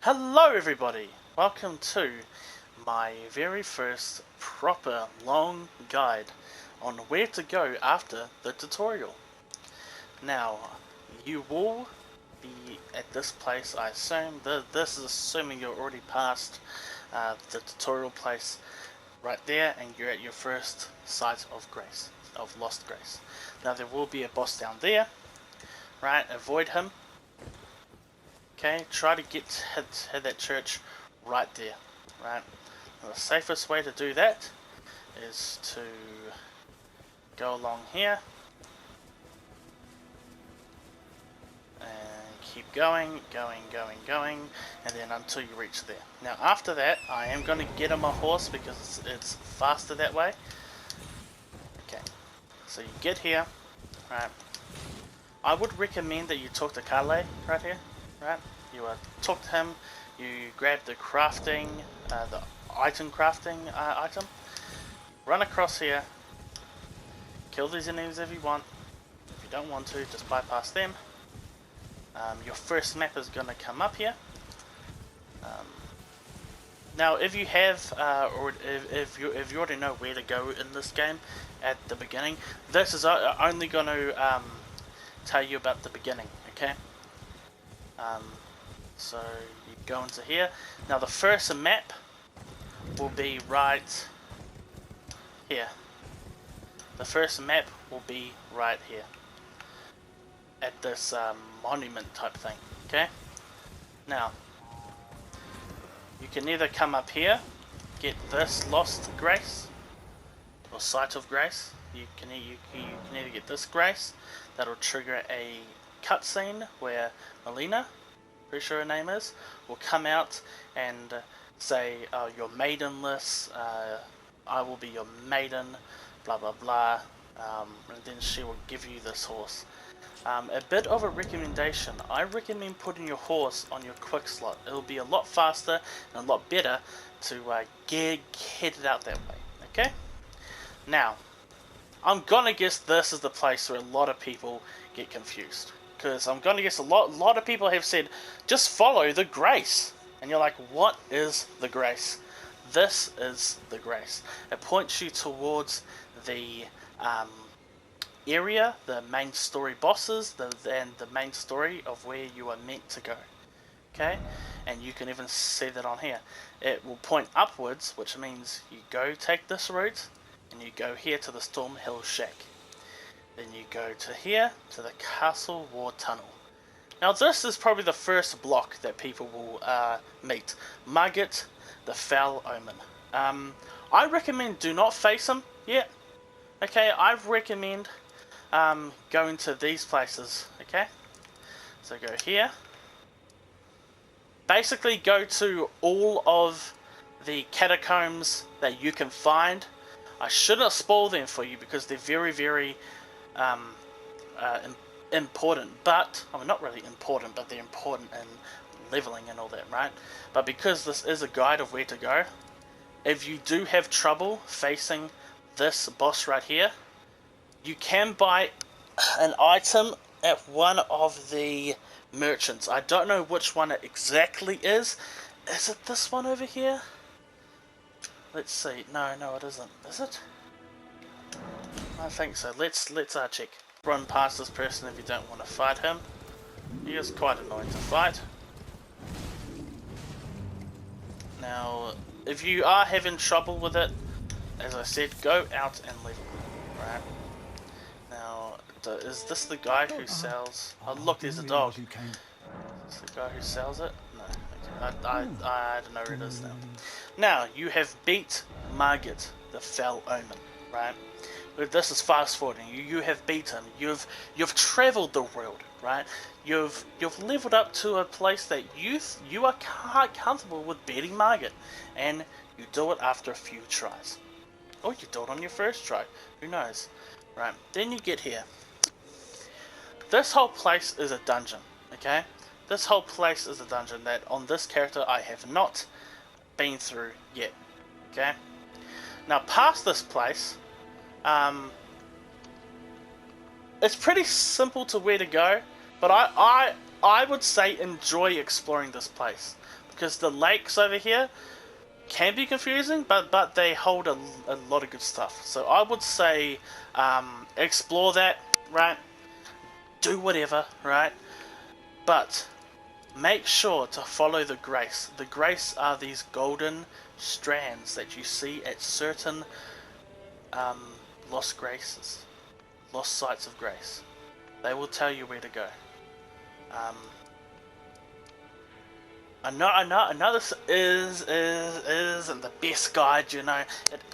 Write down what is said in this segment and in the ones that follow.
Hello everybody! Welcome to my very first proper long guide on where to go after the tutorial. Now, you will be at this place, I assume. This is assuming you're already past the tutorial place right there and you're at your first site of grace, of lost grace. Now there will be a boss down there, right? Avoid him. Okay, try to hit that church right there, right? Now, the safest way to do that is to go along here and keep going, and then until you reach there. Now after that, I am going to get on my horse because it's faster that way. Okay, so you get here, right? I would recommend that you talk to Kale right here. Right, you talk to him, you grab the crafting, the item crafting item, run across here, kill these enemies if you want. If you don't want to, just bypass them. Your first map is going to come up here. Now if you have, or if you already know where to go in this game at the beginning, this is only going to tell you about the beginning, okay? So you go into here. Now the first map will be right here. The first map will be right here at this monument type thing. Okay. Now you can either come up here, get this lost grace or site of grace. You can either get this grace that'll trigger a cutscene where Melina, pretty sure her name is, will come out and say, oh, you're maidenless, I will be your maiden, blah blah blah, and then she will give you this horse. A bit of a recommendation, I recommend putting your horse on your quick slot. It'll be a lot faster and a lot better to get it out that way, okay? Now, I'm gonna guess this is the place where a lot of people get confused. Because I'm going to guess a lot of people have said, just follow the grace. And you're like, what is the grace? This is the grace. It points you towards the area, the main story bosses, and the main story of where you are meant to go. Okay? And you can even see that on here. It will point upwards, which means you go take this route, and you go here to the Storm Hill Shack. Then you go to here, to the Castle Ward Tunnel. Now this is probably the first block that people will meet. Margit, the Foul Omen. I recommend do not face him yet. Okay, I recommend going to these places. Okay, so go here. Basically go to all of the catacombs that you can find. I shouldn't spoil them for you because they're very, very important, but I mean not really important, but they're important in leveling and all that, right? But because this is a guide of where to go, if you do have trouble facing this boss right here, you can buy an item at one of the merchants. I don't know which one it exactly is. Is it this one over here? Let's see. No, it isn't. Is it? I think so. Let's check. Run past this person if you don't want to fight him. He is quite annoying to fight. Now, if you are having trouble with it, as I said, go out and level. Right. Now, is this the guy who sells? Oh, look, there's a dog. Is this the guy who sells it? No. Okay. I don't know where it is now. Now, you have beat Margit, the Foul Omen, right? This is fast forwarding. You have beaten. You've traveled the world, right? You've leveled up to a place that you are quite comfortable with beating Margit, and you do it after a few tries, or you do it on your first try. Who knows, right? Then you get here. This whole place is a dungeon. Okay, this whole place is a dungeon that on this character I have not been through yet. Okay, now past this place. It's pretty simple to where to go, but I would say enjoy exploring this place, because the lakes over here can be confusing, but they hold a lot of good stuff. So I would say explore that, right? Do whatever, right? But make sure to follow the grace. The grace are these golden strands that you see at certain lost graces, lost sites of grace. They will tell you where to go. Another isn't the best guide, you know.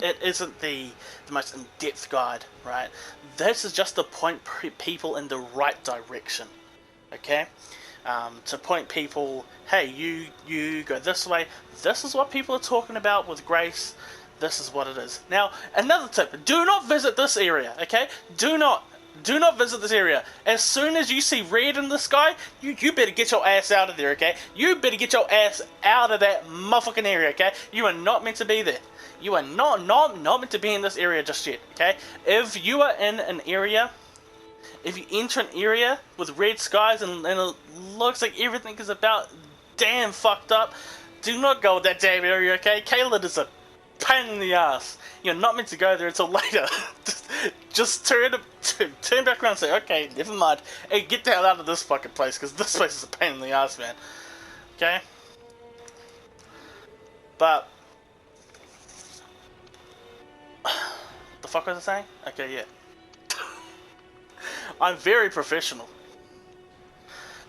It isn't the most in-depth guide, right? This is just to point people in the right direction, okay? To point people, hey, you go this way. This is what people are talking about with grace. This is what it is. Now, another tip: do not visit this area, okay? Do not visit this area. As soon as you see red in the sky, you better get your ass out of there, okay? You better get your ass out of that motherfucking area, okay? You are not meant to be there. You are not meant to be in this area just yet, okay? If you are in an area, if you enter an area with red skies and it looks like everything is about damn fucked up, do not go with that damn area, okay? Caleb is a pain in the ass. You're not meant to go there until later. just turn back around and say, okay, never mind. Hey, get the hell out of this fucking place, because this place is a pain in the ass, man. Okay? But the fuck was I saying? Okay, yeah. I'm very professional.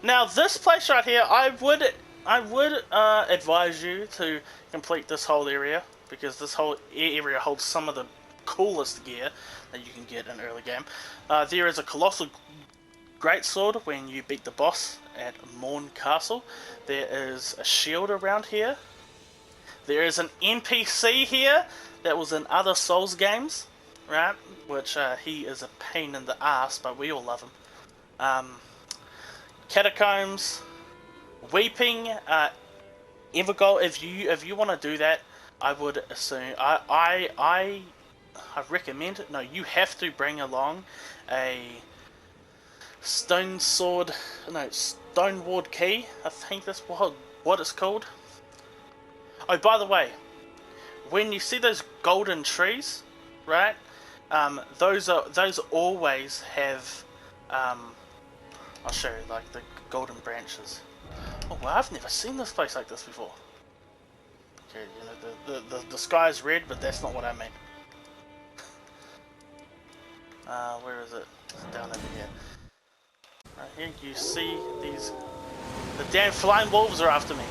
Now, this place right here, I would advise you to complete this whole area, because this whole area holds some of the coolest gear that you can get in early game. There is a colossal greatsword when you beat the boss at Morn Castle. There is a shield around here. There is an NPC here that was in other Souls games, right? Which he is a pain in the ass, but we all love him. Catacombs, Weeping, Evergold. If you want to do that, I would assume I recommend. No, you have to bring along a stone ward key. I think that's what it's called. Oh, by the way, when you see those golden trees, right? Those always have. I'll show you, like the golden branches. Oh well, I've never seen this place like this before. Okay, you know the sky's red, but that's not what I mean. Where is it? It's down over here. Right here, you see these. The damn flying wolves are after me.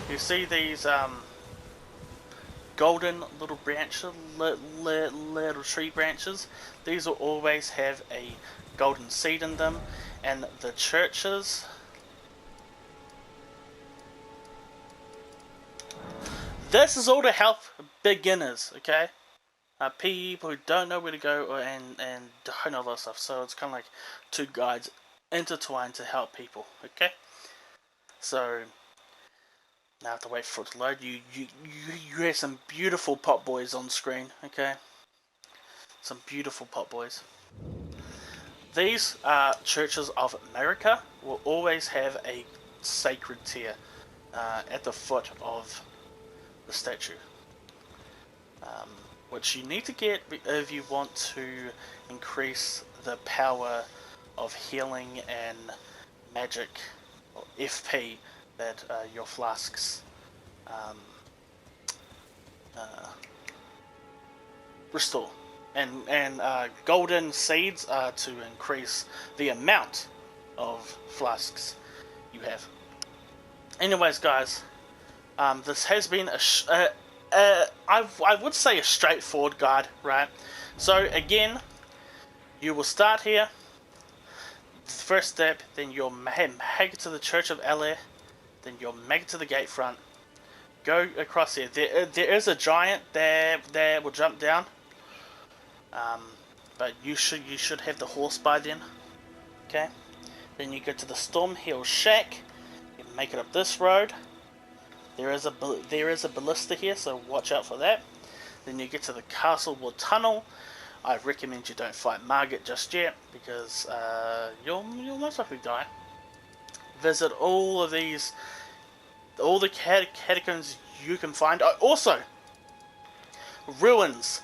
You see these golden little branches, little tree branches. These will always have a golden seed in them, and the churches. This is all to help beginners, okay? People who don't know where to go and don't know a lot of stuff. So it's kind of like two guides intertwined to help people, okay? So now I have to wait for it to load. You have some beautiful pot boys on screen, okay? Some beautiful pot boys. These churches of America will always have a sacred tier at the foot of the statue, which you need to get if you want to increase the power of healing and magic, or FP, that your flasks restore. And golden seeds are to increase the amount of flasks you have. Anyways, guys, this has been I would say a straightforward guide, right? So again, you will start here. First step, then you'll make it to the Church of Ele, then you'll make it to the gate front. Go across here. There is a giant that will jump down. But you should have the horse by then. Okay. Then you go to the Storm Hill Shack. You make it up this road. There is a ballista here, so watch out for that. Then you get to the Castlewood Tunnel. I recommend you don't fight Margit just yet, because you'll most likely die. Visit all of these, all the catacombs you can find. Oh, also, ruins.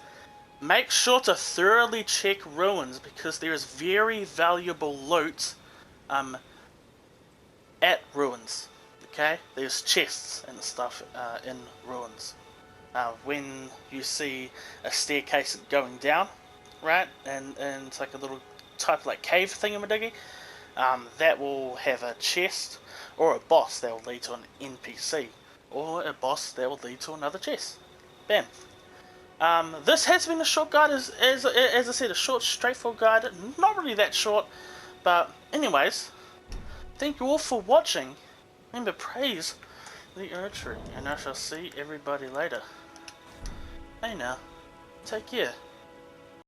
Make sure to thoroughly check ruins because there is very valuable loot at ruins. Okay, there's chests and stuff in ruins. When you see a staircase going down, right, and it's like a little type of like cave thingamadiggy, that will have a chest or a boss that will lead to an NPC, or a boss that will lead to another chest. Bam. This has been a short guide, as I said, a short, straightforward guide. Not really that short, but anyways, thank you all for watching. Remember, praise the Erdtree, and I shall see everybody later. Hey now, take care.